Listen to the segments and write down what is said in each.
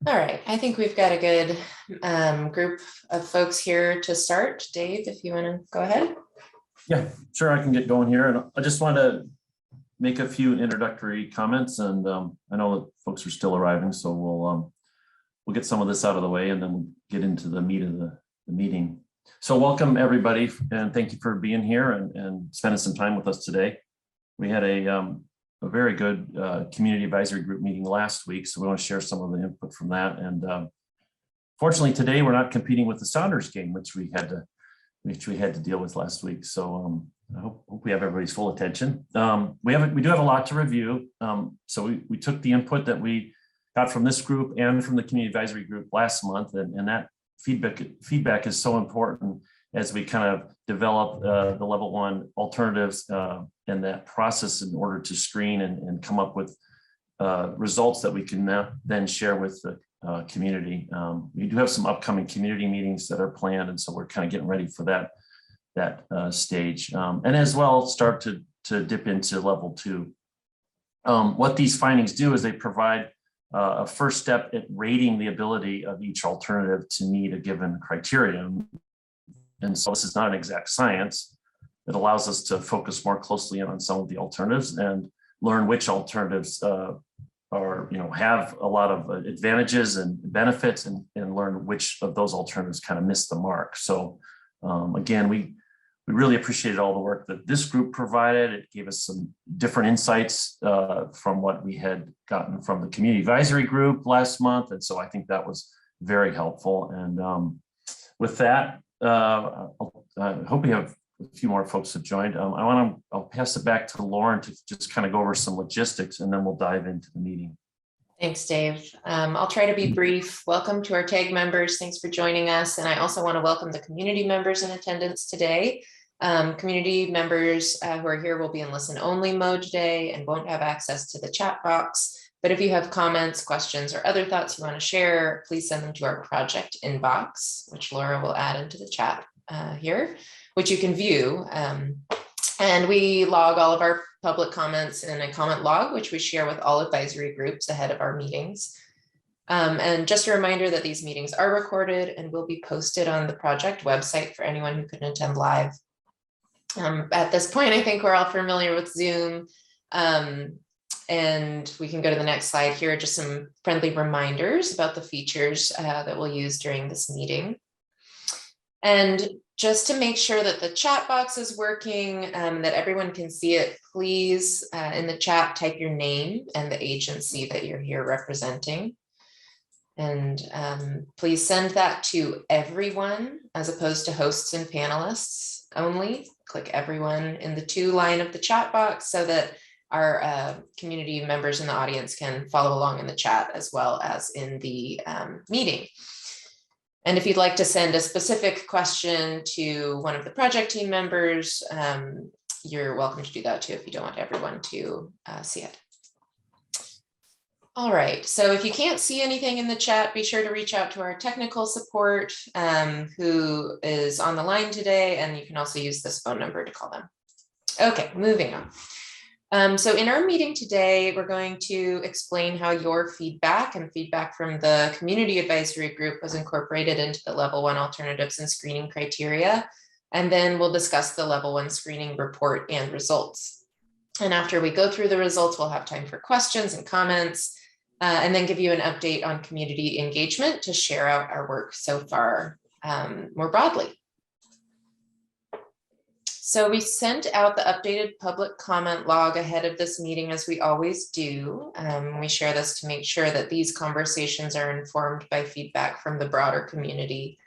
All right, I think we've got a good group of folks here to start. Dave, if you want to go ahead. Yeah, sure, I can get going here. And I just want to make a few introductory comments. And I know that folks are still arriving, so we'll get some of this out of the way and then we'll get into the meat of the meeting. So welcome everybody, and thank you for being here and spending some time with us today. We had a very good community advisory group meeting last week, so we want to share some of the input from that. And fortunately, today we're not competing with the Sounders game, which we had to deal with last week. So I hope we have everybody's full attention. We do have a lot to review. So we took the input that we got from this group and from the community advisory group last month, and that feedback is so important as we kind of develop the level 1 alternatives and that process in order to screen and come up with results that we can then share with the community. We do have some upcoming community meetings that are planned, and so we're kind of getting ready for that stage, and as well start to dip into level 2. What these findings do is they provide a first step at rating the ability of each alternative to meet a given criterion. And so this is not an exact science. It allows us to focus more closely on some of the alternatives and learn which alternatives have a lot of advantages and benefits, and learn which of those alternatives kind of miss the mark. So again, we really appreciated all the work that this group provided. It gave us some different insights from what we had gotten from the community advisory group last month. And so I think that was very helpful. And with that, I hope we have a few more folks have joined. I'll pass it back to Lauren to just kind of go over some logistics, and then we'll dive into the meeting. Thanks, Dave. I'll try to be brief. Welcome to our TAG members. Thanks for joining us. And I also want to welcome the community members in attendance today. Community members who are here will be in listen-only mode today and won't have access to the chat box. But if you have comments, questions, or other thoughts you want to share, please send them to our project inbox, which Laura will add into the chat here, which you can view. And we log all of our public comments in a comment log, which we share with all advisory groups ahead of our meetings. And just a reminder that these meetings are recorded and will be posted on the project website for anyone who couldn't attend live. At this point, I think we're all familiar with Zoom. And we can go to the next slide here, just some friendly reminders about the features that we'll use during this meeting. And just to make sure that the chat box is working, that everyone can see it, please, in the chat, type your name and the agency that you're here representing. And please send that to everyone as opposed to hosts and panelists only. Click everyone in the to line of the chat box so that our community members in the audience can follow along in the chat as well as in the meeting. And if you'd like to send a specific question to one of the project team members, you're welcome to do that too if you don't want everyone to see it. All right, so if you can't see anything in the chat, be sure to reach out to our technical support who is on the line today, and you can also use this phone number to call them. Okay, moving on. So in our meeting today, we're going to explain how your feedback and feedback from the community advisory group was incorporated into the level 1 alternatives and screening criteria. And then we'll discuss the level 1 screening report and results. And after we go through the results, we'll have time for questions and comments, and then give you an update on community engagement to share out our work so far more broadly. So we sent out the updated public comment log ahead of this meeting, as we always do. We share this to make sure that these conversations are informed by feedback from the broader community.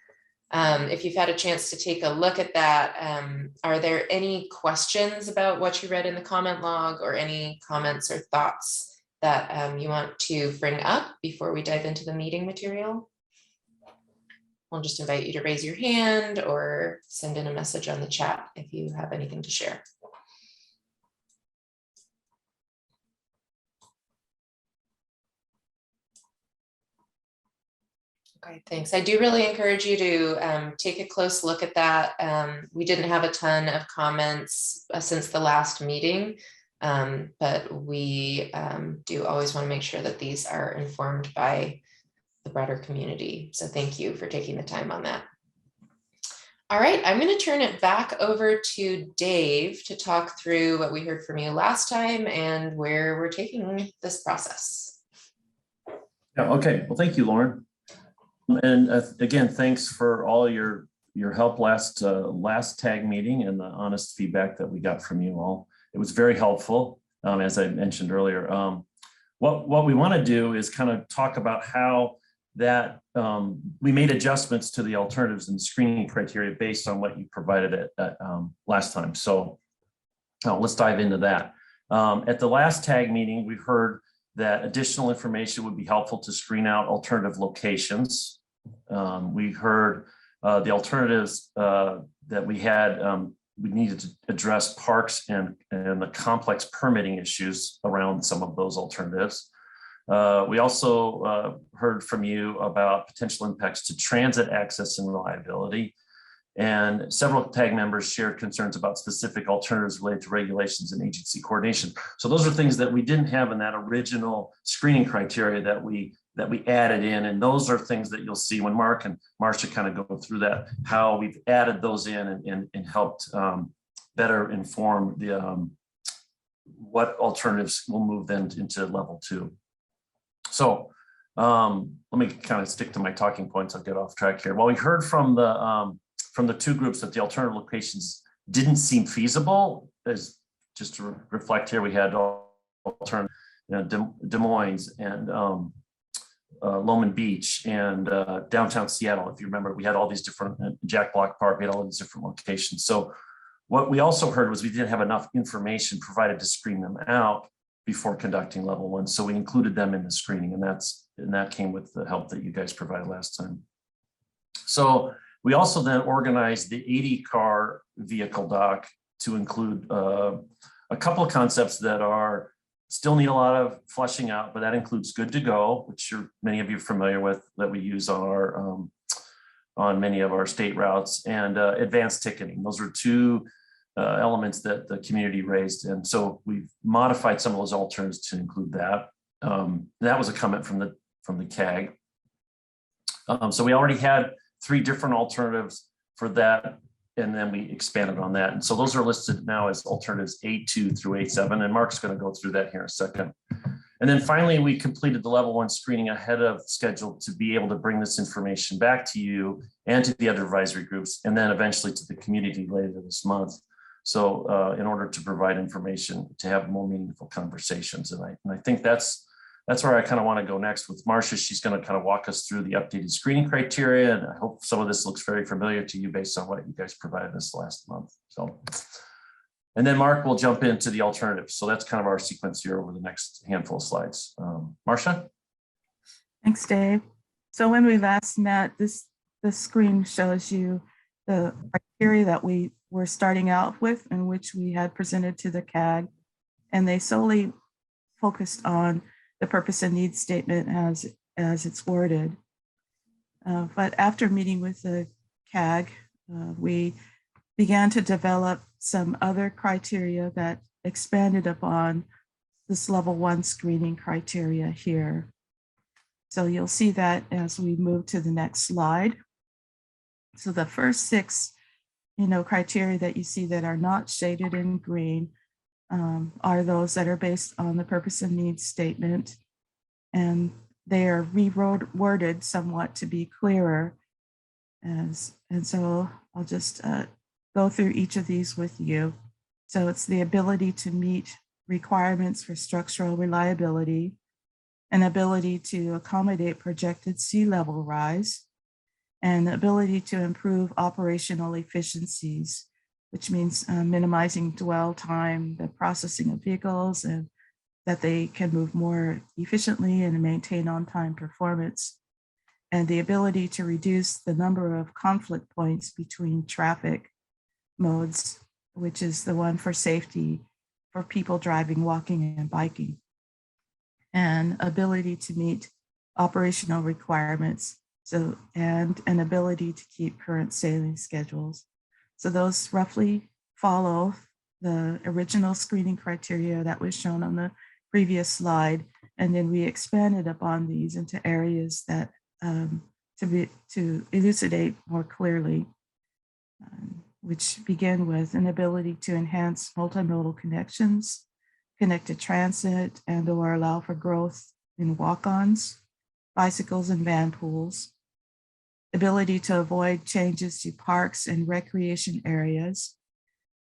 If you've had a chance to take a look at that, are there any questions about what you read in the comment log, or any comments or thoughts that you want to bring up before we dive into the meeting material? I'll just invite you to raise your hand or send in a message on the chat if you have anything to share. Okay, thanks. I do really encourage you to take a close look at that. We didn't have a ton of comments since the last meeting, but we do always want to make sure that these are informed by the broader community. So thank you for taking the time on that. All right, I'm going to turn it back over to Dave to talk through what we heard from you last time and where we're taking this process. Yeah, okay. Well, thank you, Lauren. And again, thanks for all your help last tag meeting and the honest feedback that we got from you all. It was very helpful, as I mentioned earlier. What we want to do is kind of talk about how that we made adjustments to the alternatives and screening criteria based on what you provided at last time. So let's dive into that. At the last tag meeting, we heard that additional information would be helpful to screen out alternative locations. We heard the alternatives that we had, we needed to address parks and the complex permitting issues around some of those alternatives. We also heard from you about potential impacts to transit access and reliability. And several TAG members shared concerns about specific alternatives related to regulations and agency coordination. So those are things that we didn't have in that original screening criteria that we added in. And those are things that you'll see when Mark and Marcia kind of go through that, how we've added those in and helped better inform the what alternatives will move then into level 2. So let me kind of stick to my talking points. I'll get off track here. Well, we heard from the two groups that the alternative locations didn't seem feasible. As just to reflect here, we had alternative, Des Moines and Lowman Beach and downtown Seattle. If you remember, we had all these different, Jack Block Park, we had all these different locations. So what we also heard was we didn't have enough information provided to screen them out before conducting level 1. So we included them in the screening, and that came with the help that you guys provided last time. So we also then organized the 80-car vehicle dock to include a couple of concepts that still need a lot of fleshing out, but that includes good to go, which many of you are familiar with, that we use on many of our state routes, and advanced ticketing. Those are two elements that the community raised. And so we've modified some of those alternatives to include that. That was a comment from the CAG. So we already had 3 different alternatives for that, and then we expanded on that. And so those are listed now as alternatives A2 through A7, and Mark's going to go through that here in a second. And then finally, we completed the level 1 screening ahead of schedule to be able to bring this information back to you and to the other advisory groups, and then eventually to the community later this month. So in order to provide information to have more meaningful conversations. And I think that's where I kind of want to go next with Marcia. She's going to kind of walk us through the updated screening criteria. And I hope some of this looks very familiar to you based on what you guys provided us last month. So, and then Mark will jump into the alternatives. So that's kind of our sequence here over the next handful of slides. Marcia? Thanks, Dave. So when we last met, this screen shows you the criteria that we were starting out with, in which we had presented to the CAG, and they solely focused on the purpose and needs statement as it's worded. But after meeting with the CAG, we began to develop some other criteria that expanded upon this level 1 screening criteria here. So you'll see that as we move to the next slide. So the first 6 criteria that you see that are not shaded in green are those that are based on the purpose and needs statement, and they are reworded somewhat to be clearer. And so I'll just go through each of these with you. So it's the ability to meet requirements for structural reliability, an ability to accommodate projected sea level rise, and the ability to improve operational efficiencies, which means minimizing dwell time, the processing of vehicles, and that they can move more efficiently and maintain on-time performance, and the ability to reduce the number of conflict points between traffic modes, which is the one for safety for people driving, walking, and biking, and ability to meet operational requirements, and an ability to keep current sailing schedules. So those roughly follow the original screening criteria that was shown on the previous slide. And then we expanded upon these into areas that to elucidate more clearly, which begin with an ability to enhance multimodal connections, connected transit, and/or allow for growth in walk-ons, bicycles, and van pools, ability to avoid changes to parks and recreation areas,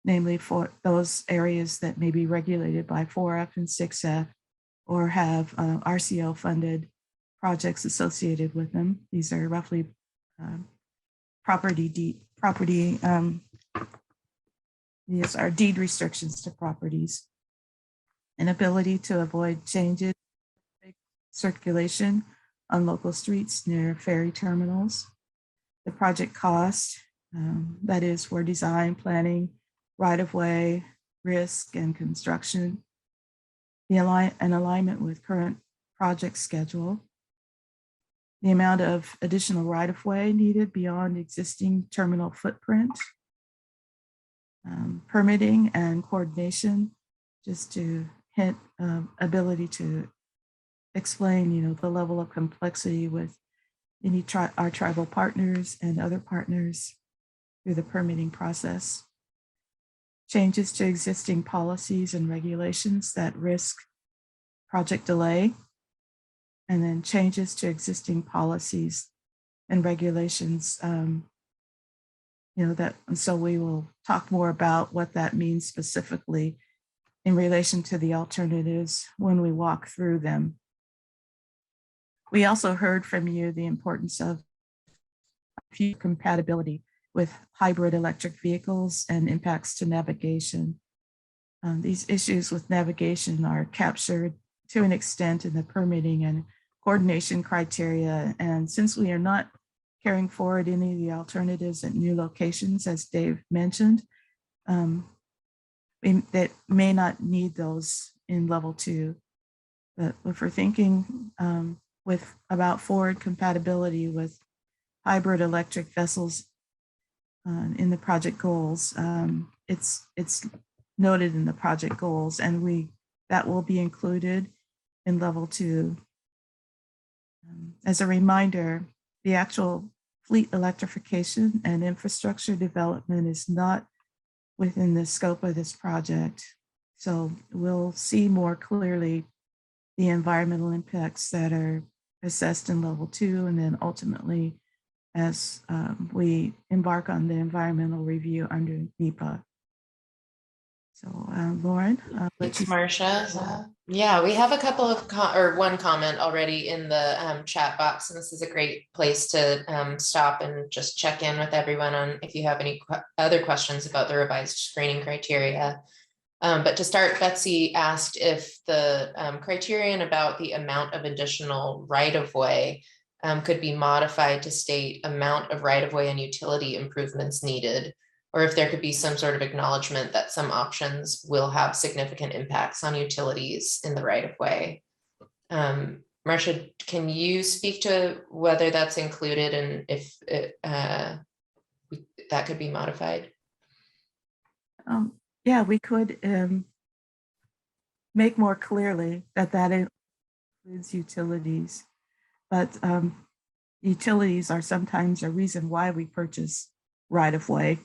namely for those areas that may be regulated by 4F and 6F or have RCO funded projects associated with them. These are roughly these are deed restrictions to properties. An ability to avoid changes in circulation on local streets near ferry terminals. The project cost, that is for design, planning, right-of-way, risk, and construction. An alignment with current project schedule. The amount of additional right-of-way needed beyond existing terminal footprint. Permitting and coordination, just to hint ability to explain, the level of complexity with our tribal partners and other partners through the permitting process. Changes to existing policies and regulations that risk project delay, and then changes to existing policies and regulations, so we will talk more about what that means specifically in relation to the alternatives when we walk through them. We also heard from you the importance of future compatibility with hybrid electric vehicles and impacts to navigation. These issues with navigation are captured to an extent in the permitting and coordination criteria. And since we are not carrying forward any of the alternatives at new locations, as Dave mentioned, that may not need those in level 2. But if we're thinking about forward compatibility with hybrid electric vessels in the project goals, it's noted in the project goals, and that will be included in level 2. As a reminder, the actual fleet electrification and infrastructure development is not within the scope of this project. So we'll see more clearly the environmental impacts that are assessed in level 2, and then ultimately as we embark on the environmental review under NEPA. So Lauren, thanks, Marcia. Yeah, we have a couple of one comment already in the chat box, and this is a great place to stop and just check in with everyone on if you have any other questions about the revised screening criteria. But to start, Betsy asked if the criterion about the amount of additional right-of-way could be modified to state amount of right-of-way and utility improvements needed, or if there could be some sort of acknowledgement that some options will have significant impacts on utilities in the right-of-way. Marcia, can you speak to whether that's included and if that could be modified? Yeah, we could make more clearly that includes utilities, but utilities are sometimes a reason why we purchase right-of-way.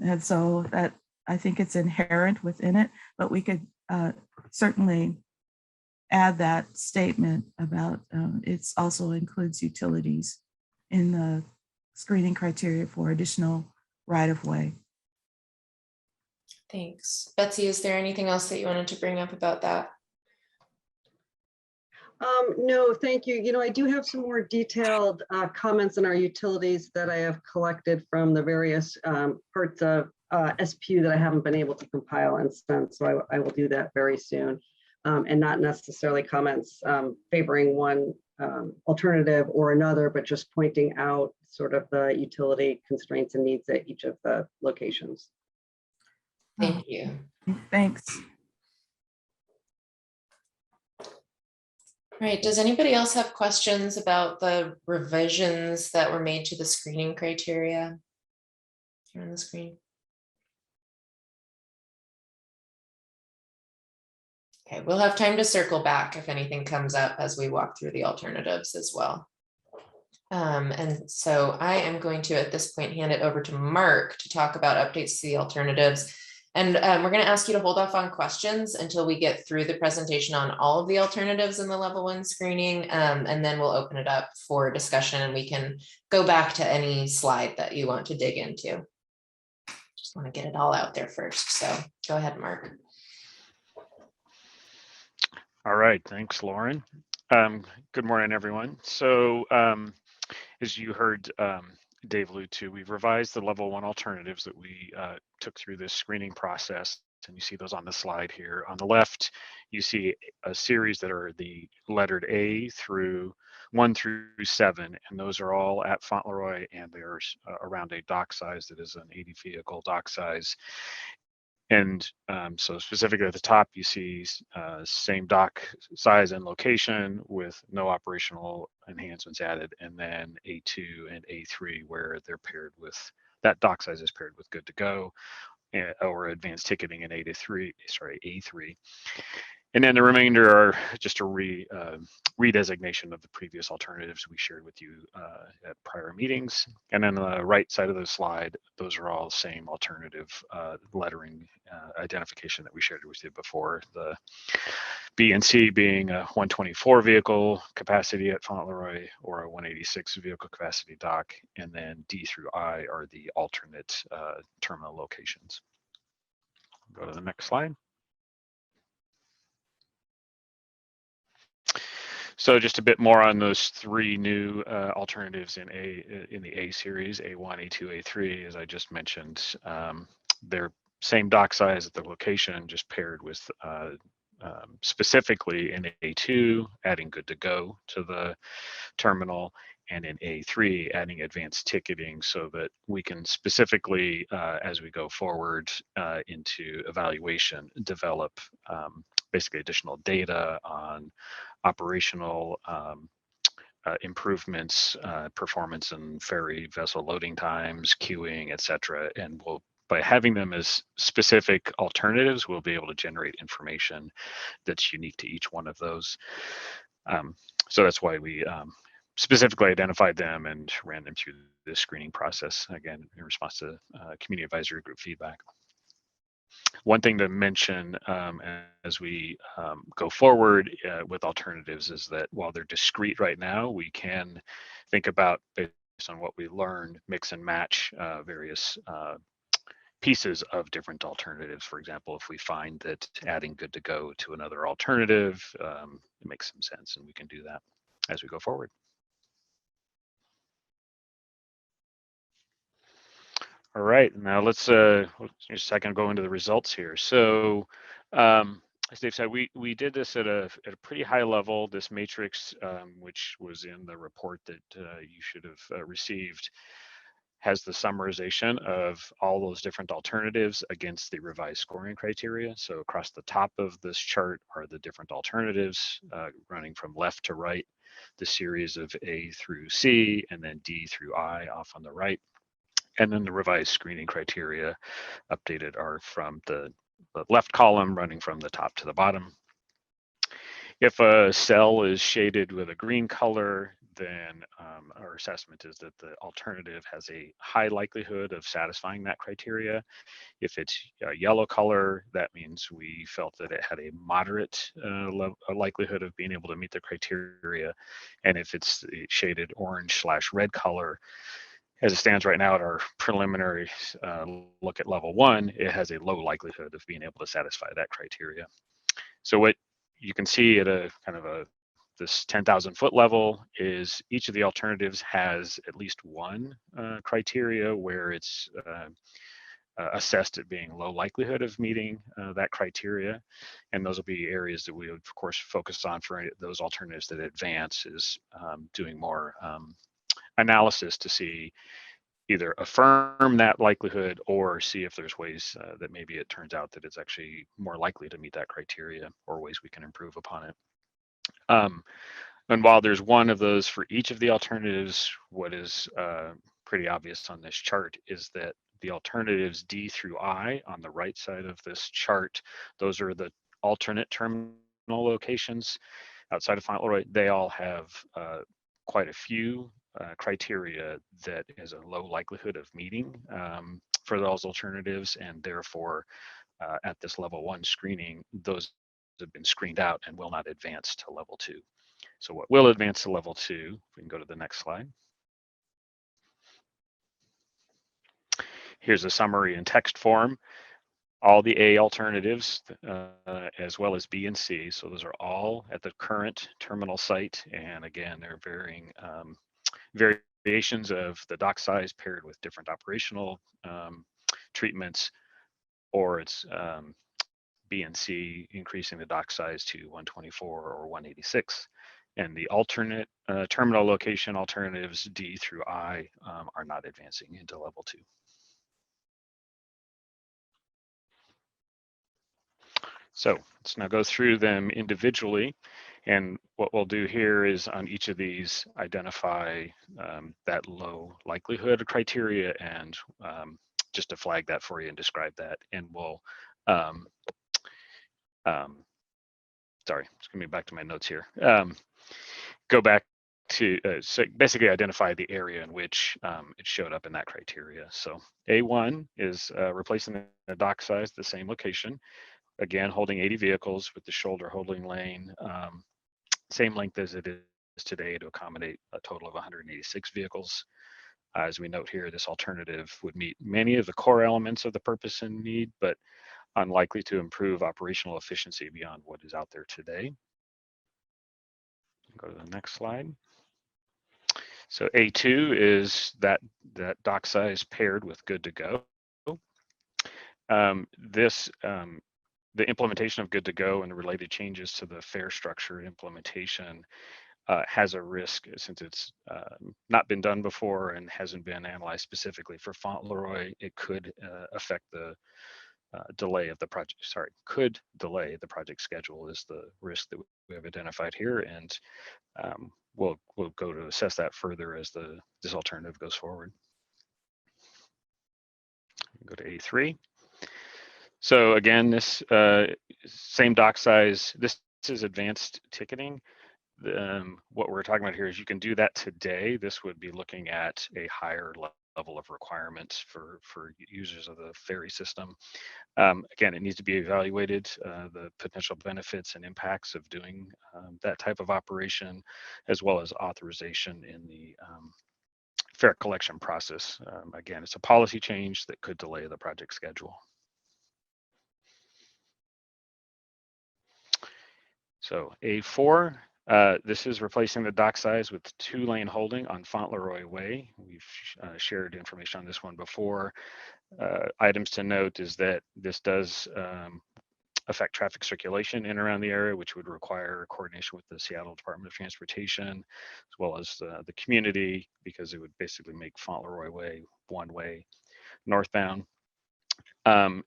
And so that, I think it's inherent within it, but we could certainly add that statement about it also includes utilities in the screening criteria for additional right-of-way. Thanks. Betsy, is there anything else that you wanted to bring up about that? No, thank you. I do have some more detailed comments on our utilities that I have collected from the various parts of SPU that I haven't been able to compile and send. So I will do that very soon, and not necessarily comments favoring one alternative or another, but just pointing out sort of the utility constraints and needs at each of the locations. Thank you. Thanks. All right, does anybody else have questions about the revisions that were made to the screening criteria here on the screen? Okay, we'll have time to circle back if anything comes up as we walk through the alternatives as well. And so I am going to, at this point, hand it over to Mark to talk about updates to the alternatives. And we're going to ask you to hold off on questions until we get through the presentation on all of the alternatives in the level 1 screening. And then we'll open it up for discussion and we can go back to any slide that you want to dig into. Just want to get it all out there first. So go ahead, Mark. All right, thanks, Lauren. Good morning, everyone. So as you heard Dave allude to, we've revised the level 1 alternatives that we took through this screening process. And you see those on the slide here. On the left, you see a series that are the lettered A through 1 through 7, and those are all at Fauntleroy, and there's around a dock size that is an 80 vehicle dock size. And so specifically at the top, you see same dock size and location with no operational enhancements added, and then A2 and A3 where they're paired with, that dock size is paired with good to go, or advanced ticketing in A3. And then the remainder are just a redesignation of the previous alternatives we shared with you at prior meetings. And then on the right side of the slide, those are all the same alternative lettering identification that we shared with you before. The B and C being a 124 vehicle capacity at Fauntleroy or a 186 vehicle capacity dock, and then D through I are the alternate terminal locations. Go to the next slide. So just a bit more on those 3 new alternatives in the A series, A1, A2, A3, as I just mentioned. They're same dock size at the location, just paired with specifically in A2, adding good to go to the terminal, and in A3, adding advanced ticketing so that we can specifically, as we go forward into evaluation, develop basically additional data on operational improvements, performance and ferry vessel loading times, queuing, et cetera. And we'll, by having them as specific alternatives, we'll be able to generate information that's unique to each one of those. So that's why we specifically identified them and ran them through the screening process, again, in response to community advisory group feedback. One thing to mention as we go forward with alternatives is that while they're discrete right now, we can think about, based on what we learned, mix and match various pieces of different alternatives. For example, if we find that adding good to go to another alternative, it makes some sense, and we can do that as we go forward. All right, now let's just a second go into the results here. So as Dave said, we did this at a pretty high level. This matrix, which was in the report that you should have received, has the summarization of all those different alternatives against the revised scoring criteria. So across the top of this chart are the different alternatives running from left to right, the series of A through C, and then D through I off on the right. And then the revised screening criteria updated are from the left column running from the top to the bottom. If a cell is shaded with a green color, then our assessment is that the alternative has a high likelihood of satisfying that criteria. If it's a yellow color, that means we felt that it had a moderate likelihood of being able to meet the criteria. And if it's shaded orange/red color, as it stands right now at our preliminary look at level 1, it has a low likelihood of being able to satisfy that criteria. So what you can see at a kind of this 10,000 foot level is each of the alternatives has at least one criteria where it's assessed at being low likelihood of meeting that criteria. And those will be areas that we would, of course, focus on for those alternatives that advance, is doing more analysis to see either affirm that likelihood or see if there's ways that maybe it turns out that it's actually more likely to meet that criteria, or ways we can improve upon it. And while there's one of those for each of the alternatives, what is pretty obvious on this chart is that the alternatives D through I on the right side of this chart, those are the alternate terminal locations outside of Fauntleroy. They all have quite a few criteria that is a low likelihood of meeting for those alternatives, and therefore at this level 1 screening, those have been screened out and will not advance to level 2. So what will advance to level 2, we can go to the next slide. Here's a summary in text form. All the A alternatives, as well as B and C. So those are all at the current terminal site. And again, they're varying variations of the dock size paired with different operational treatments, or it's B and C increasing the dock size to 124 or 186. And the alternate terminal location alternatives D through I are not advancing into level 2. So let's now go through them individually. And what we'll do here is on each of these, identify that low likelihood criteria and just to flag that for you and describe that. And we'll, sorry, just gonna be back to my notes here. Go back to, so basically identify the area in which it showed up in that criteria. So A1 is replacing the dock size, the same location. Again, holding 80 vehicles with the shoulder holding lane, same length as it is today to accommodate a total of 186 vehicles. As we note here, this alternative would meet many of the core elements of the purpose and need, but unlikely to improve operational efficiency beyond what is out there today. Go to the next slide. So A2 is that dock size paired with good to go. The implementation of good to go and the related changes to the fare structure implementation has a risk, since it's not been done before and hasn't been analyzed specifically for Fauntleroy. It could affect the delay of the project. Sorry, could delay the project schedule is the risk that we have identified here, and we'll go to assess that further as this alternative goes forward. Go to A3. So again, this same dock size, this is advanced ticketing. What we're talking about here is you can do that today. This would be looking at a higher level of requirements for users of the ferry system. Again, it needs to be evaluated, the potential benefits and impacts of doing that type of operation, as well as authorization in the fare collection process. Again, it's a policy change that could delay the project schedule. So A4, this is replacing the dock size with 2-lane holding on Fauntleroy Way. We've shared information on this one before. Items to note is that this does affect traffic circulation in and around the area, which would require coordination with the Seattle Department of Transportation, as well as the community, because it would basically make Fauntleroy Way one-way northbound. In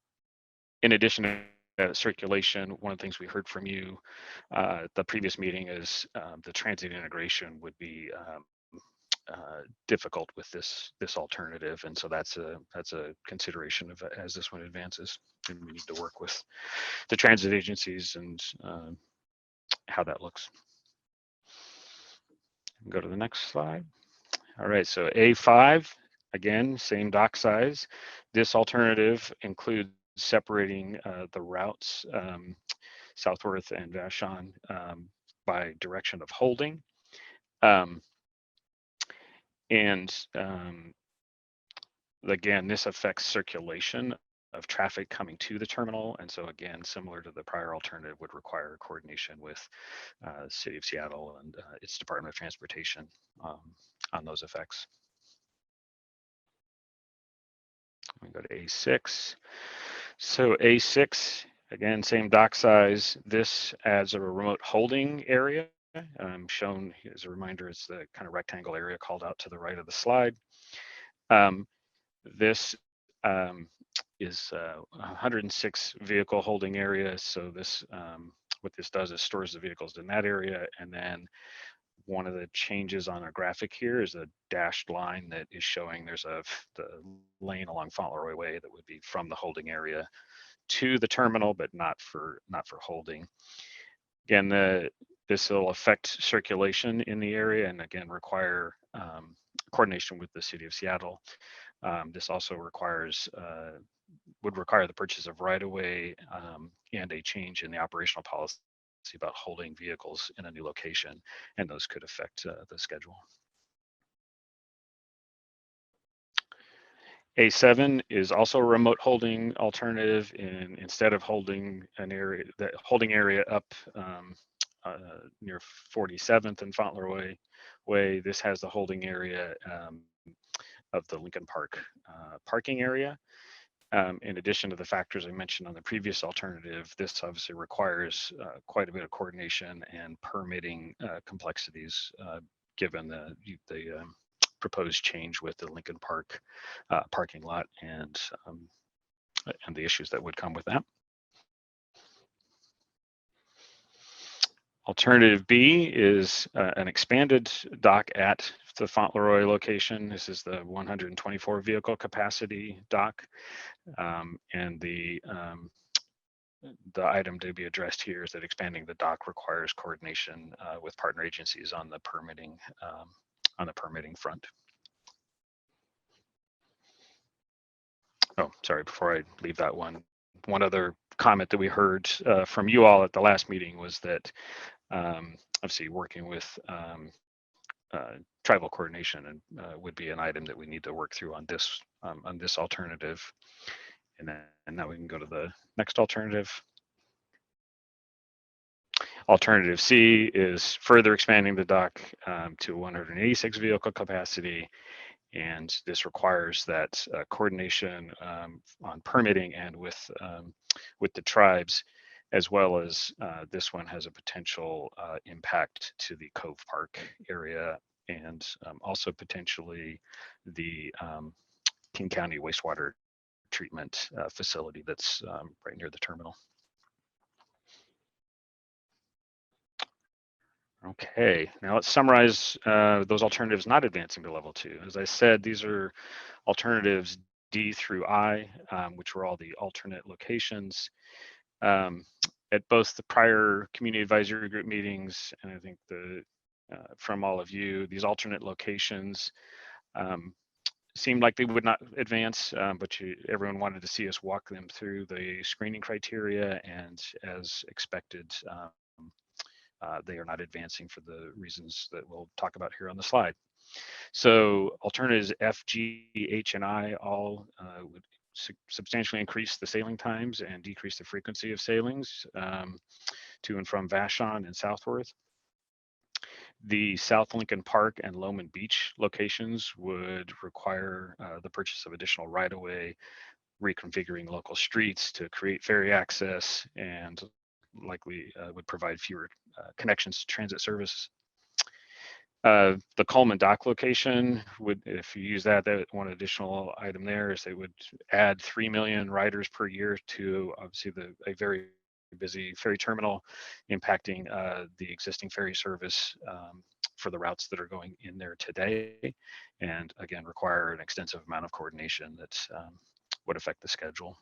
addition to circulation, one of the things we heard from you at the previous meeting is the transit integration would be difficult with this alternative, and so that's a consideration of as this one advances, and we need to work with the transit agencies and how that looks. Go to the next slide. All right, so A5, again, same dock size. This alternative includes separating the routes, Southworth and Vashon, by direction of holding. Again, this affects circulation of traffic coming to the terminal. And so again, similar to the prior alternative, would require coordination with the City of Seattle and its Department of Transportation on those effects. We go to A6. So A6, again, same dock size. This adds a remote holding area. Shown as a reminder, it's the kind of rectangle area called out to the right of the slide. This is a 106 vehicle holding area. So this, what this does is stores the vehicles in that area. And then one of the changes on our graphic here is a dashed line that is showing there's the lane along Fauntleroy Way that would be from the holding area to the terminal, but not for holding. Again, this will affect circulation in the area and again require coordination with the city of Seattle. This also would require the purchase of right-of-way and a change in the operational policy about holding vehicles in a new location, and those could affect the schedule. A7 is also a remote holding alternative. Instead of holding an area, the holding area up near 47th and Fauntleroy Way, this has the holding area of the Lincoln Park parking area. In addition to the factors I mentioned on the previous alternative, this obviously requires quite a bit of coordination and permitting complexities given the proposed change with the Lincoln Park parking lot and the issues that would come with that. Alternative B is an expanded dock at the Fauntleroy location. This is the 124 vehicle capacity dock. And the item to be addressed here is that expanding the dock requires coordination with partner agencies on the permitting front. Oh, sorry, before I leave that one other comment that we heard from you all at the last meeting was that obviously working with tribal coordination and would be an item that we need to work through on this alternative. And now we can go to the next alternative. Alternative C is further expanding the dock to 186 vehicle capacity. And this requires that coordination on permitting and with the tribes, as well as this one has a potential impact to the Cove Park area and also potentially the King County wastewater treatment facility that's right near the terminal. Okay, now let's summarize those alternatives not advancing to level 2. As I said, these are alternatives D through I, which were all the alternate locations. At both the prior community advisory group meetings, and I think from all of you, these alternate locations seemed like they would not advance, but everyone wanted to see us walk them through the screening criteria, and as expected, they are not advancing for the reasons that we'll talk about here on the slide. So alternatives F, G, H, and I all would substantially increase the sailing times and decrease the frequency of sailings to and from Vashon and Southworth. The South Lincoln Park and Lowman Beach locations would require the purchase of additional right-of-way, reconfiguring local streets to create ferry access, and likely would provide fewer connections to transit service. The Coleman Dock location would, if you use that one additional item there is they would add 3 million riders per year to obviously a very busy ferry terminal, impacting the existing ferry service for the routes that are going in there today, and again require an extensive amount of coordination that would affect the schedule.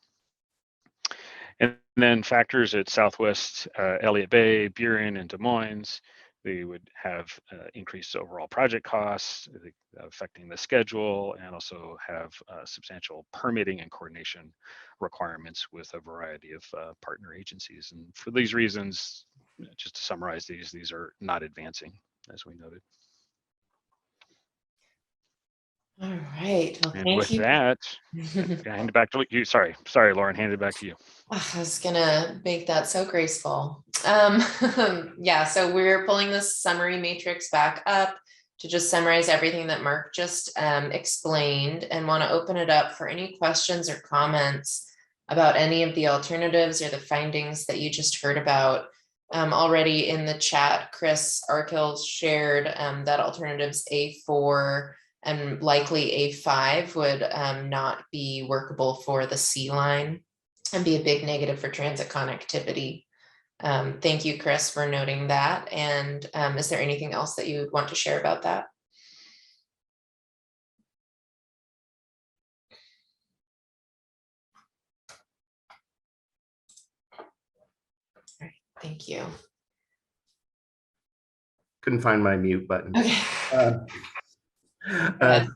And then factors at Southwest Elliott Bay, Buren, and Des Moines, they would have increased overall project costs affecting the schedule, and also have substantial permitting and coordination requirements with a variety of partner agencies. And for these reasons, just to summarize these are not advancing, as we noted. All right. Well, And thank with you. that, I hand it back to you. Sorry, Lauren, hand it back to you. I was gonna make that so graceful. Yeah, so we're pulling this summary matrix back up to just summarize everything that Mark just explained, and want to open it up for any questions or comments about any of the alternatives or the findings that you just heard about. Already in the chat, Chris Arkhill shared that alternatives A4 and likely A5 would not be workable for the C line and be a big negative for transit connectivity. Thank you, Chris, for noting that. And is there anything else that you would want to share about that? All right, thank you. couldn't find my mute button. Okay. Uh, Go ahead.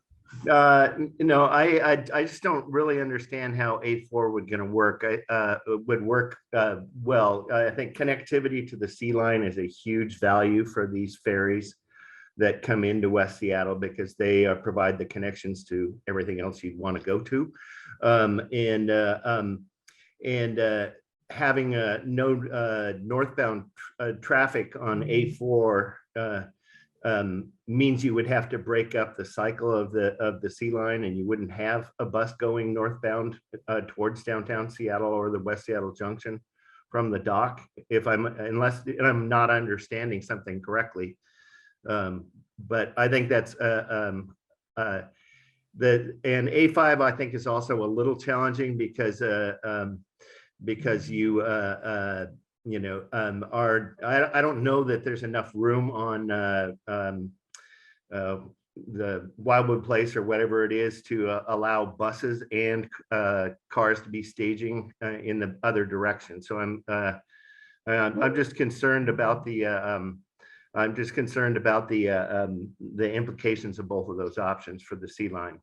No, I just don't really understand how A4 would work well. I think connectivity to the sea line is a huge value for these ferries that come into West Seattle because they provide the connections to everything else you'd want to go to. Having no northbound traffic on A4 means you would have to break up the cycle of the sea line, and you wouldn't have a bus going northbound towards downtown Seattle or the West Seattle Junction from the dock. Unless I'm not understanding something correctly, but I think that's and A5 I think is also a little challenging because you I don't know that there's enough room on the Wildwood Place or whatever it is to allow buses and cars to be staging in the other direction. So I'm just concerned about the implications of both of those options for the sea line.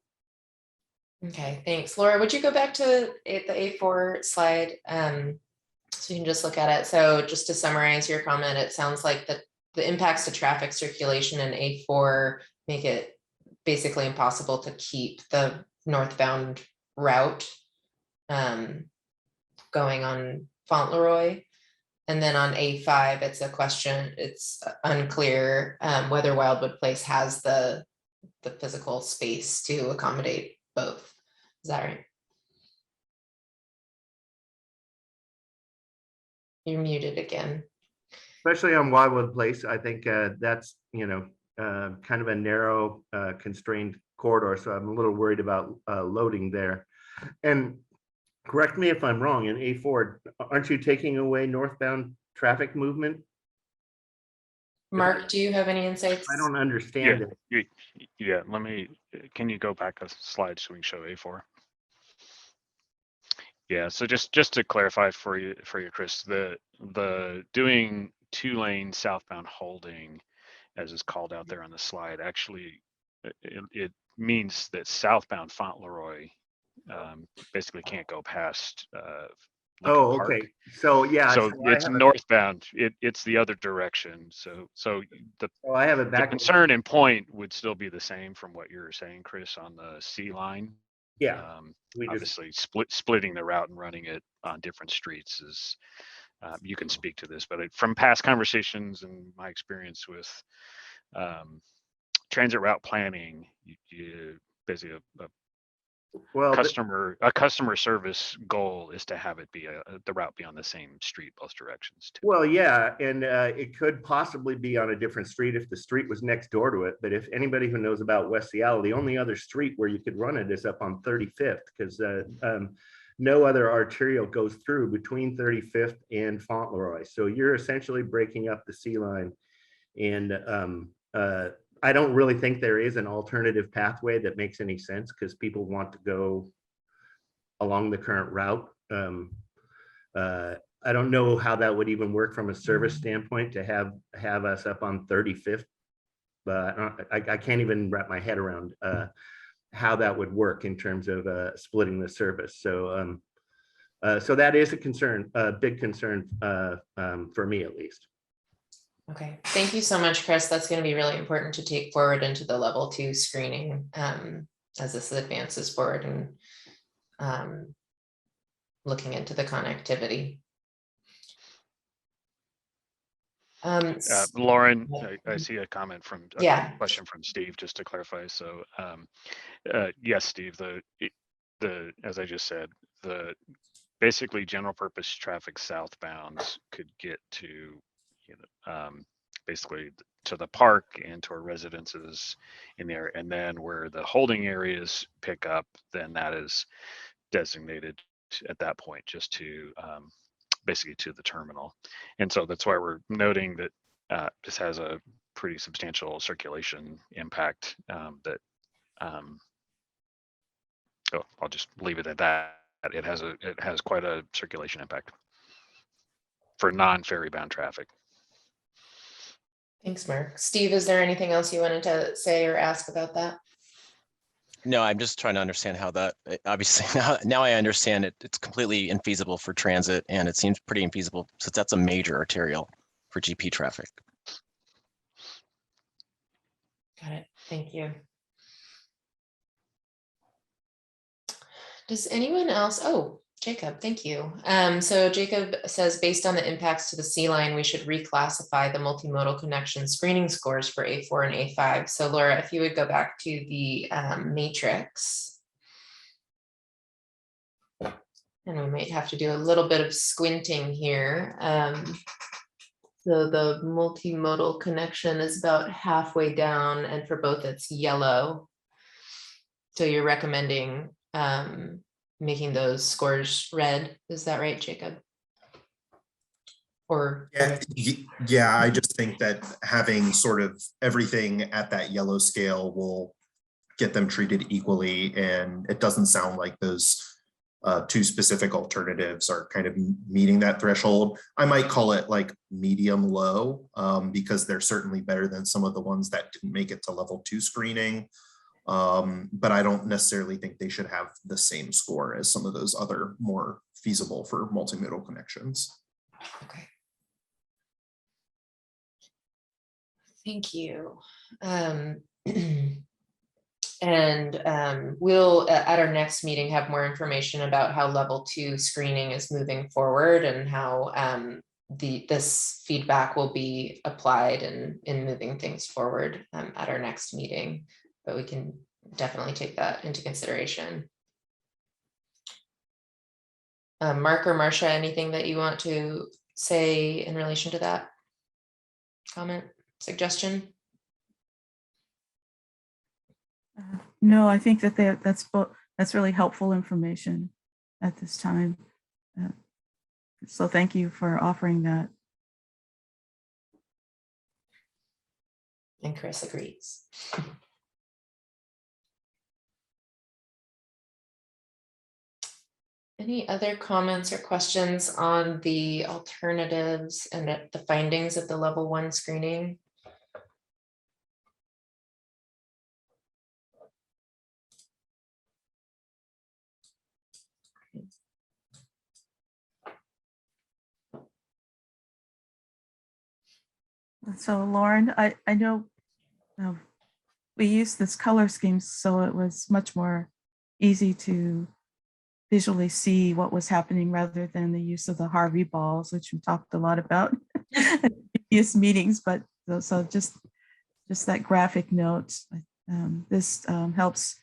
Okay, thanks. Laura, would you go back to the A4 slide? So you can just look at it. So just to summarize your comment, it sounds like the impacts to traffic circulation in A4 make it basically impossible to keep the northbound route going on Fauntleroy. And then on A5, it's a question, it's unclear whether Wildwood Place has the physical space to accommodate both. Is that right? You're muted again. Especially on Wildwood Place, I think that's kind of a narrow, constrained corridor. So I'm a little worried about loading there. And correct me if I'm wrong, in A4, aren't you taking away northbound traffic movement? Mark, do you have any insights? I don't understand it. Yeah, can you go back a slide so we can show A4? Yeah, so just to clarify for you, Chris, the doing 2-lane southbound holding, as is called out there on the slide, actually it means that southbound Fauntleroy basically can't go past Oh, Park. okay. So yeah, so it's northbound. It's the other direction. So I have it the back. concern and point would still be the same from what you're saying, Chris, on the sea line. Yeah. Obviously, splitting the route and running it on different streets is. You can speak to this, but from past conversations and my experience with transit route planning, you basically a customer service goal is to have it be the route be on the same street both directions too. Well, yeah, and it could possibly be on a different street if the street was next door to it. But if anybody who knows about West Seattle, the only other street where you could run it is up on 35th, because no other arterial goes through between 35th and Fauntleroy. So you're essentially breaking up the sea line. And I don't really think there is an alternative pathway that makes any sense, because people want to go along the current route. I don't know how that would even work from a service standpoint to have us up on 35th, but I can't even wrap my head around how that would work in terms of splitting the service. So so that is a concern, a big concern for me at least. Okay, thank you so much, Chris. That's going to be really important to take forward into the level 2 screening as this advances forward and looking into the connectivity. Lauren, I see a comment from question from Steve, just to clarify. So yes, Steve, the as I just said, the basically general purpose traffic southbounds could get to basically to the park and to our residences in there, and then where the holding areas pick up, then that is designated at that point just to basically to the terminal. And so that's why we're noting that this has a pretty substantial circulation impact that I'll just leave it at that. It has quite a circulation impact for non-ferry bound traffic. Thanks, Mark. Steve, is there anything else you wanted to say or ask about that? No, I'm just trying to understand how that, obviously now I understand it. It's completely infeasible for transit, and it seems pretty infeasible since that's a major arterial for GP traffic. Got it. Thank you. Does anyone else? Oh, Jacob, thank you. So Jacob says, based on the impacts to the sea line, we should reclassify the multimodal connection screening scores for A4 and A5. So Laura, if you would go back to the matrix. And we might have to do a little bit of squinting here. So the multimodal connection is about halfway down, and for both it's yellow. So you're recommending making those scores red. Is that right, Jacob? Or yeah, I just think that having sort of everything at that yellow scale will get them treated equally, and it doesn't sound like those two specific alternatives are kind of meeting that threshold. I might call it like medium low, because they're certainly better than some of the ones that didn't make it to level 2 screening. But I don't necessarily think they should have the same score as some of those other more feasible for multimodal connections. okay. Thank you. And we'll at our next meeting have more information about how level 2 screening is moving forward and how this feedback will be applied in moving things forward at our next meeting. But we can definitely take that into consideration. Mark or Marcia, anything that you want to say in relation to that comment, suggestion? No, I think that that's really helpful information at this time. So thank you for offering that. And Chris agrees. Any other comments or questions on the alternatives and the findings of the level 1 screening? So Lauren, I know we used this color scheme, so it was much more easy to visually see what was happening rather than the use of the Harvey balls, which we talked a lot about in previous meetings. But so just that graphic note, this helps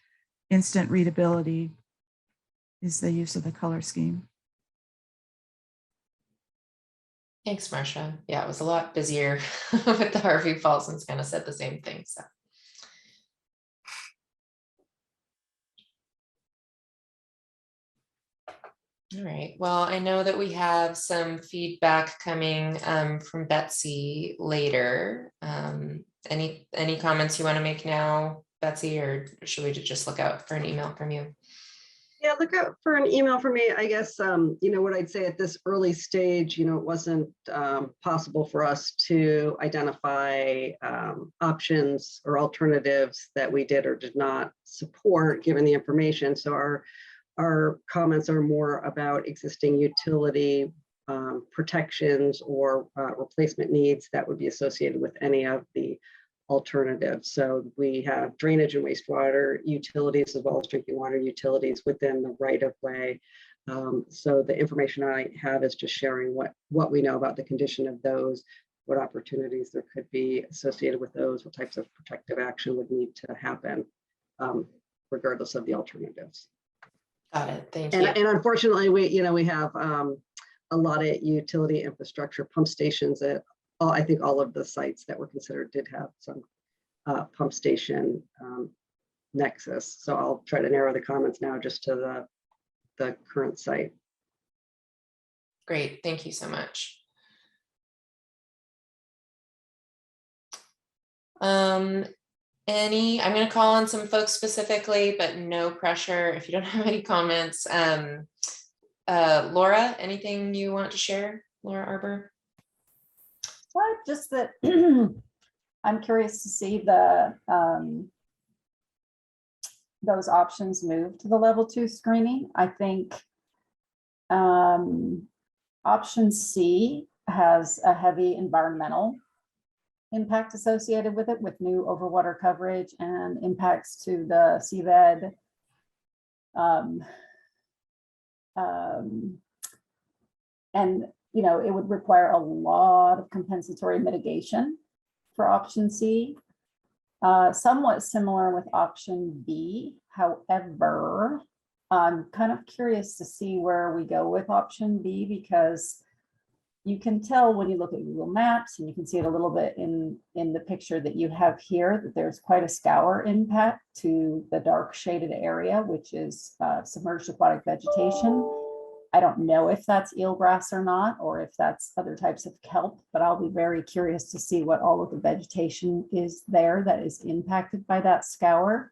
instant readability is the use of the color scheme. Thanks, Marcia. Yeah, it was a lot busier with the Harvey Falls and kind of said the same thing. So. All right, well, I know that we have some feedback coming from Betsy later. Any comments you want to make now, Betsy, or should we just look out for an email from you? Yeah, look out for an email from me. I guess, what I'd say at this early stage, it wasn't possible for us to identify options or alternatives that we did or did not support given the information. So our comments are more about existing utility protections or replacement needs that would be associated with any of the alternatives. So we have drainage and wastewater utilities as well as drinking water utilities within the right of way. So the information I have is just sharing what we know about the condition of those, what opportunities there could be associated with those, what types of protective action would need to happen, regardless of the alternatives. Got it. Thank you. And unfortunately, we have a lot of utility infrastructure, pump stations at I think all of the sites that were considered did have some pump station nexus. So I'll try to narrow the comments now just to the current site. Great. Thank you so much. I'm going to call on some folks specifically, but no pressure if you don't have any comments. Laura, anything you want to share? Laura Arbor? Just that I'm curious to see the those options move to the level 2 screening. I think option C has a heavy environmental impact associated with it, with new overwater coverage and impacts to the seabed. And you know, it would require a lot of compensatory mitigation for option C. Somewhat similar with option B. However, I'm kind of curious to see where we go with option B, because you can tell when you look at Google Maps, and you can see it a little bit in the picture that you have here, that there's quite a scour impact to the dark shaded area, which is submerged aquatic vegetation. I don't know if that's eelgrass or not, or if that's other types of kelp, but I'll be very curious to see what all of the vegetation is there that is impacted by that scour.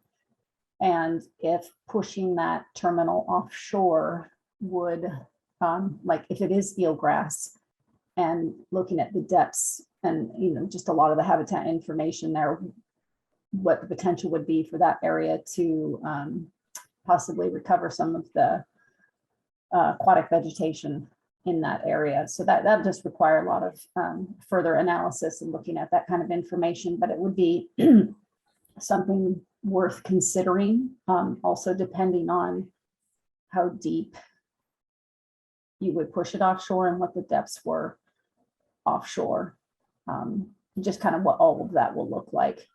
And if pushing that terminal offshore would, like if it is eelgrass, and looking at the depths and, you know, just a lot of the habitat information there, what the potential would be for that area to possibly recover some of the aquatic vegetation in that area. So that just require a lot of further analysis and looking at that kind of information, but it would be something worth considering, also depending on how deep you would push it offshore and what the depths were offshore, just kind of what all of that will look like.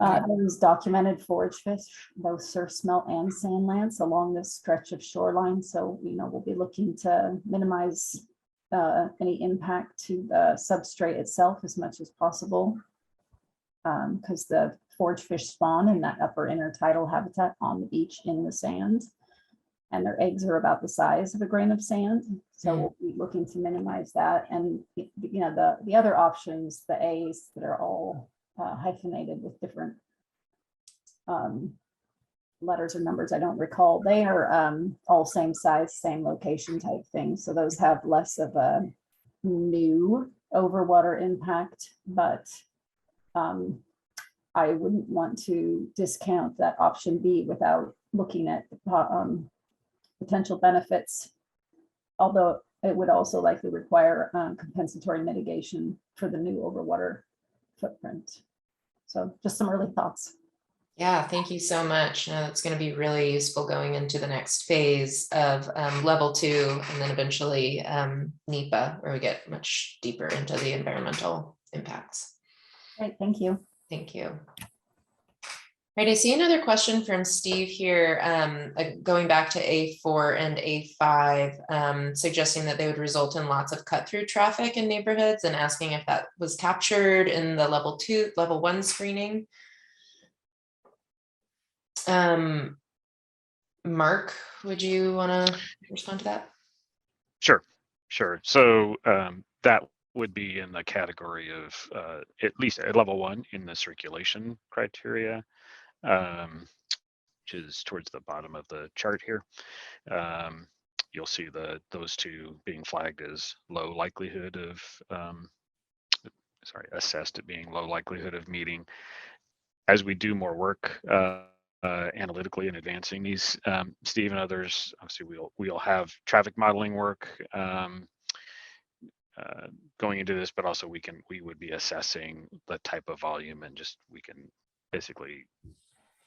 There's documented forage fish, both surf smelt and sand lance along this stretch of shoreline. So, you know, we'll be looking to minimize any impact to the substrate itself as much as possible, because the forage fish spawn in that upper intertidal habitat on the beach in the sand, and their eggs are about the size of a grain of sand. So we'll be looking to minimize that. And, you know, the other options, the A's that are all hyphenated with different letters or numbers, I don't recall, they are all same size, same location type things. So those have less of a new overwater impact, but I wouldn't want to discount that option B without looking at potential benefits, although it would also likely require compensatory mitigation for the new overwater footprint. So just some early thoughts. Yeah, thank you so much. No, that's going to be really useful going into the next phase of level 2, and then eventually NEPA, where we get much deeper into the environmental impacts. Great, thank you. Thank you. Right, I see another question from Steve here, going back to A4 and A5, suggesting that they would result in lots of cut-through traffic in neighborhoods, and asking if that was captured in the level 1 screening. Mark, would you want to respond to that? Sure. So that would be in the category of at least at level 1 in the circulation criteria, which is towards the bottom of the chart here. You'll see those two being flagged as low likelihood of, assessed at being low likelihood of meeting. As we do more work analytically in advancing these, Steve and others, obviously we'll have traffic modeling work going into this, but also we would be assessing the type of volume, and just we can basically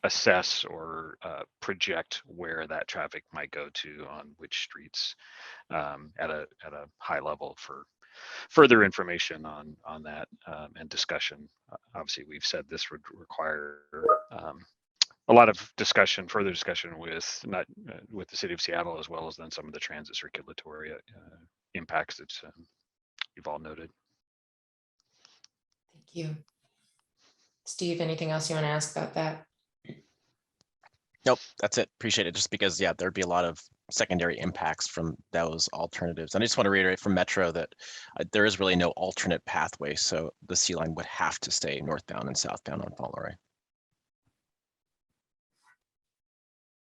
assess or project where that traffic might go to on which streets at a high level for further information on that and discussion. Obviously, we've said this would require a lot of further discussion with with the city of Seattle, as well as then some of the transit circulatory impacts that you've all noted. Thank you. Steve, anything else you want to ask about that? Nope, that's it. Appreciate it. Just because, yeah, there'd be a lot of secondary impacts from those alternatives. And I just want to reiterate from Metro that there is really no alternate pathway. So the sea line would have to stay northbound and southbound on Fauntleroy.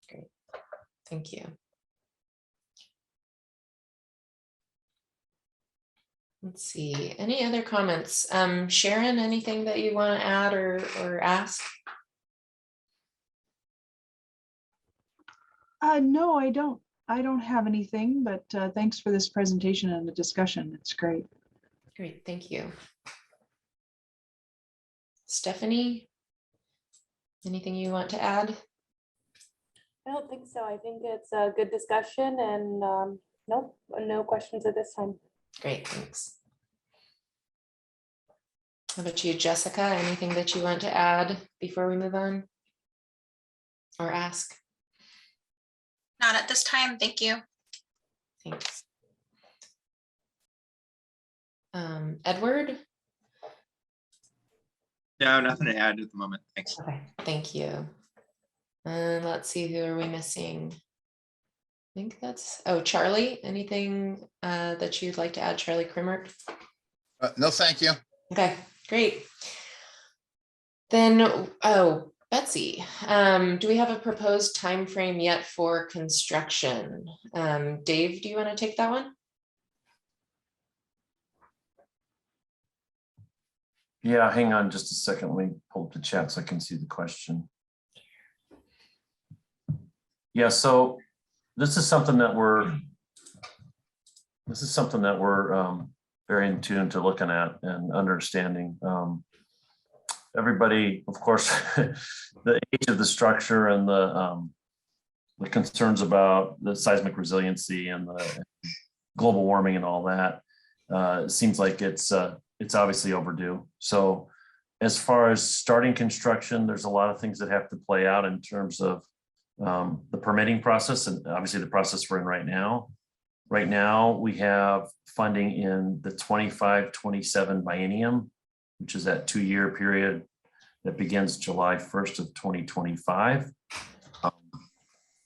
Great. Thank you. Let's see, any other comments? Sharon, anything that you want to add or ask? No, I don't. I don't have anything, but thanks for this presentation and the discussion. It's great. Great, thank you. Stephanie, anything you want to add? I don't think so. I think it's a good discussion and nope, no questions at this time. Great, thanks. How about you, Jessica? Anything that you want to add before we move on or ask? Not at this time, thank you. Thanks. Edward? No, nothing to add at the moment. Thanks. Okay, thank you. And let's see, who are we missing? I think that's, oh, Charlie, anything that you'd like to add, Charlie Krimmert? No, thank you. Okay, great. Then, oh, Betsy, do we have a proposed time frame yet for construction? Dave, do you want to take that one? Yeah, hang on just a second. Let me pull up the chat so I can see the question. Yeah, so this is something that we're very in tune to looking at and understanding. Everybody, of course, the age of the structure and the concerns about the seismic resiliency and the global warming and all that, it seems like it's obviously overdue. So as far as starting construction, there's a lot of things that have to play out in terms of the permitting process and obviously the process we're in right now. Right now, we have funding in the 25-27 biennium, which is that 2-year period that begins July 1st of 2025.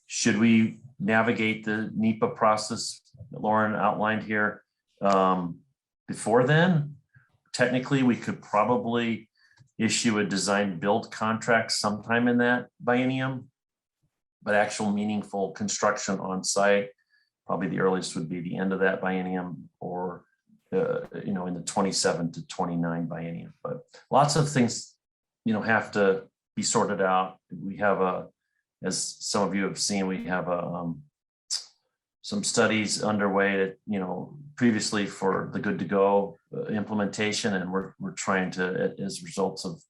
Should we navigate the NEPA process that Lauren outlined here before then? Technically, we could probably issue a design build contract sometime in that biennium, but actual meaningful construction on site, probably the earliest would be the end of that biennium or, in the 27-29 biennium. But lots of things, have to be sorted out. We have as some of you have seen, we have some studies underway that, previously for the good to go implementation. And we're trying to, as results of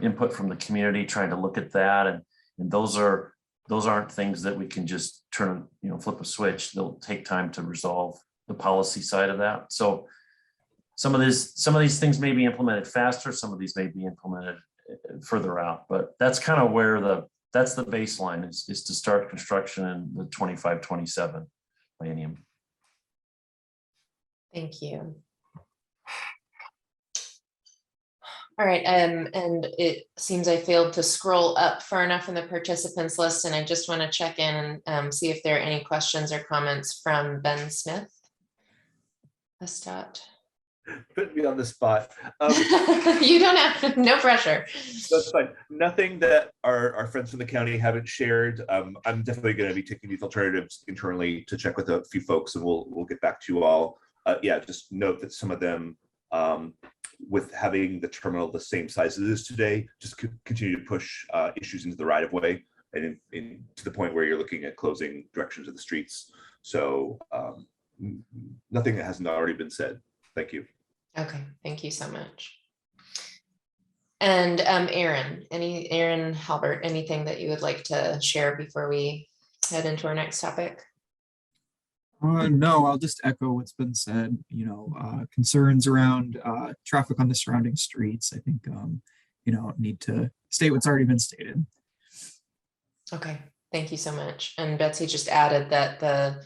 input from the community, trying to look at that. And those aren't things that we can just turn, flip a switch. They'll take time to resolve the policy side of that. So some of these things may be implemented faster. Some of these may be implemented further out, but that's kind of where that's the baseline is to start construction in the 25-27 biennium. Thank you. All right, and it seems I failed to scroll up far enough in the participants list, and I just want to check in and see if there are any questions or comments from Ben Smith. Estat. Put me on the spot. You don't have, no pressure. That's fine. Nothing that our friends from the county haven't shared. I'm definitely going to be taking these alternatives internally to check with a few folks, and we'll get back to you all. Yeah, just note that some of them, with having the terminal the same size as it is today, just continue to push issues into the right of way and to the point where you're looking at closing directions of the streets. So nothing that hasn't already been said. Thank you. Okay, thank you so much. And Aaron Halbert, anything that you would like to share before we head into our next topic? No, I'll just echo what's been said. Concerns around traffic on the surrounding streets. I think need to state what's already been stated. Okay, thank you so much. And Betsy just added that the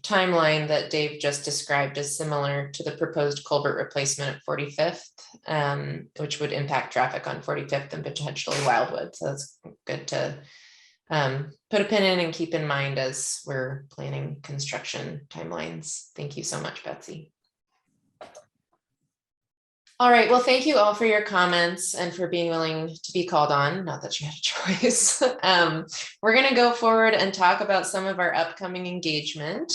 timeline that Dave just described is similar to the proposed culvert replacement at 45th, which would impact traffic on 45th and potentially Wildwood. So that's good to put a pin in and keep in mind as we're planning construction timelines. Thank you so much, Betsy. All right, well, thank you all for your comments and for being willing to be called on, not that you had a choice. We're gonna go forward and talk about some of our upcoming engagement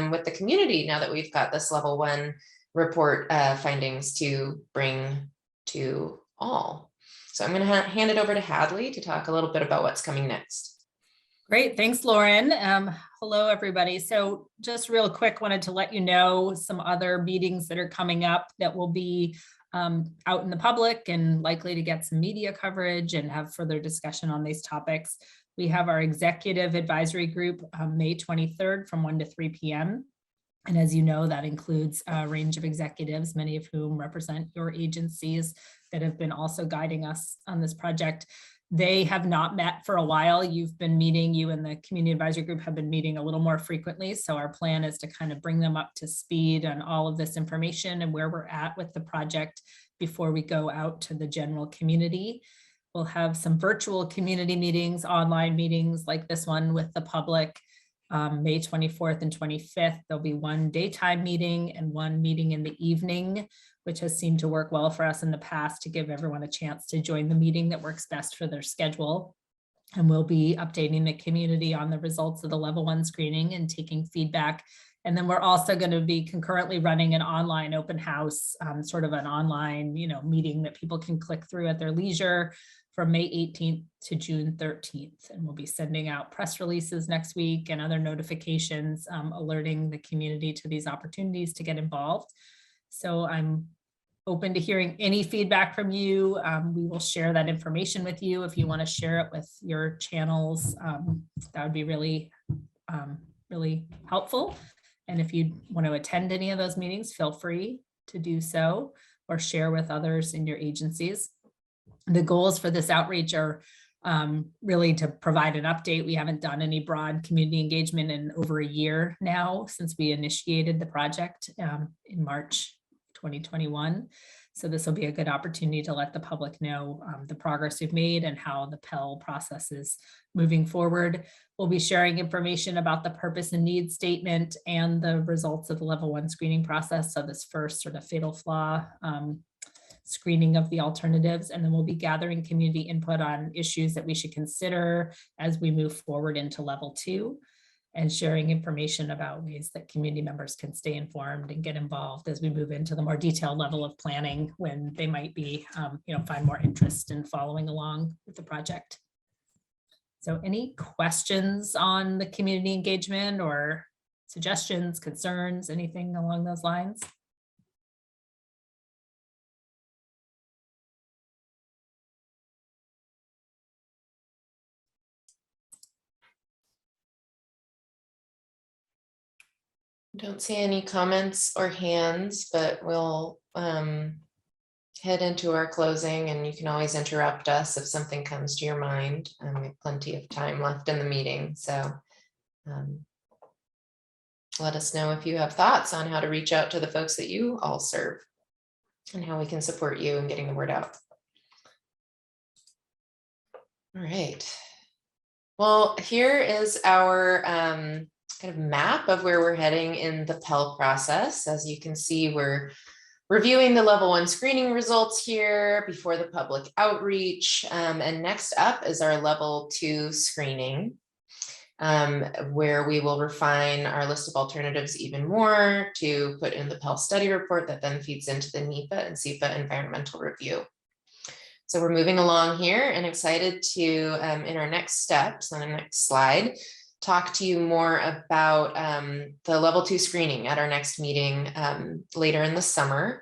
with the community now that we've got this level 1 report findings to bring to all. So I'm gonna hand it over to Hadley to talk a little bit about what's coming next. Great, thanks, Lauren. Hello, everybody. So just real quick, wanted to let you know some other meetings that are coming up that will be out in the public and likely to get some media coverage and have further discussion on these topics. We have our executive advisory group May 23rd from 1 to 3 p.m. And as you know, that includes a range of executives, many of whom represent your agencies that have been also guiding us on this project. They have not met for a while. You've been meeting, you and the community advisory group have been meeting a little more frequently. So our plan is to kind of bring them up to speed on all of this information and where we're at with the project before we go out to the general community. We'll have some virtual community meetings, online meetings like this one with the public. May 24th and 25th, there'll be one daytime meeting and one meeting in the evening, which has seemed to work well for us in the past to give everyone a chance to join the meeting that works best for their schedule. And we'll be updating the community on the results of the level 1 screening and taking feedback. And then we're also going to be concurrently running an online open house, sort of an online, meeting that people can click through at their leisure from May 18th to June 13th. And we'll be sending out press releases next week and other notifications, alerting the community to these opportunities to get involved. So I'm open to hearing any feedback from you. We will share that information with you. If you want to share it with your channels, that would be really, really helpful. And if you want to attend any of those meetings, feel free to do so or share with others in your agencies. The goals for this outreach are really to provide an update. We haven't done any broad community engagement in over a year now since we initiated the project in March 2021. So this will be a good opportunity to let the public know the progress we've made and how the Pell process is moving forward. We'll be sharing information about the purpose and needs statement and the results of the level 1 screening process. So this first sort of fatal flaw screening of the alternatives, and then we'll be gathering community input on issues that we should consider as we move forward into level 2, and sharing information about ways that community members can stay informed and get involved as we move into the more detailed level of planning when they might be, find more interest in following along with the project. So any questions on the community engagement or suggestions, concerns, anything along those lines? Don't see any comments or hands, but we'll head into our closing, and you can always interrupt us if something comes to your mind. We have plenty of time left in the meeting, so let us know if you have thoughts on how to reach out to the folks that you all serve and how we can support you in getting the word out. All right. Well, here is our kind of map of where we're heading in the Pell process. As you can see, we're reviewing the level 1 screening results here before the public outreach. And next up is our level 2 screening, where we will refine our list of alternatives even more to put in the Pell study report that then feeds into the NEPA and SEPA environmental review. So we're moving along here and excited to, in our next steps on the next slide, talk to you more about the level 2 screening at our next meeting later in the summer.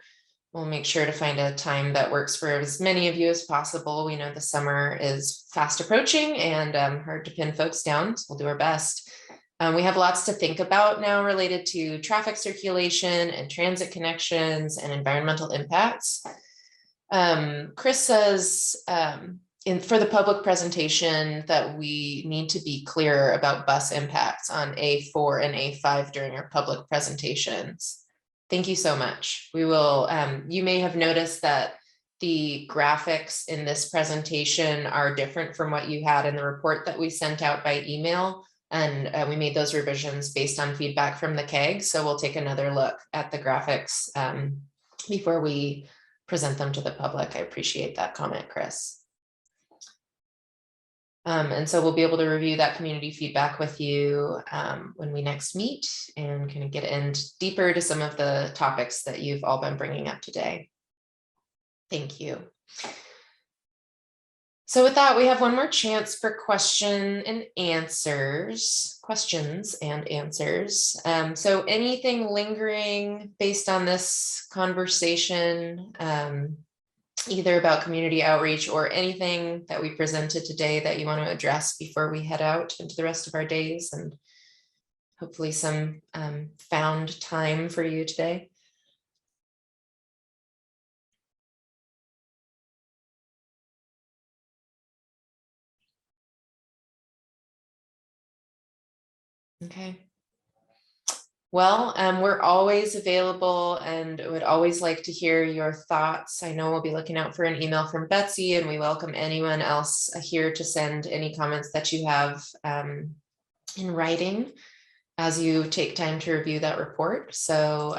We'll make sure to find a time that works for as many of you as possible. We know the summer is fast approaching and hard to pin folks down, so we'll do our best. We have lots to think about now related to traffic circulation and transit connections and environmental impacts. Chris says for the public presentation that we need to be clear about bus impacts on A4 and A5 during our public presentations. Thank you so much. We will, you may have noticed that the graphics in this presentation are different from what you had in the report that we sent out by email. And we made those revisions based on feedback from the CAG. So we'll take another look at the graphics before we present them to the public. I appreciate that comment, Chris. And so we'll be able to review that community feedback with you when we next meet and kind of get in deeper to some of the topics that you've all been bringing up today. Thank you. So with that, we have one more chance for questions and answers. So anything lingering based on this conversation, either about community outreach or anything that we presented today that you want to address before we head out into the rest of our days, and hopefully some found time for you today? Okay. Well, we're always available and would always like to hear your thoughts. I know we'll be looking out for an email from Betsy, and we welcome anyone else here to send any comments that you have in writing as you take time to review that report. So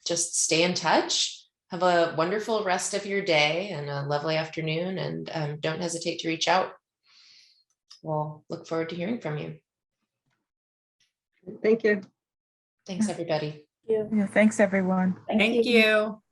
just stay in touch. Have a wonderful rest of your day and a lovely afternoon, and don't hesitate to reach out. We'll look forward to hearing from you. Thank you. Thanks, everybody. Yeah, thanks, everyone. Thank you.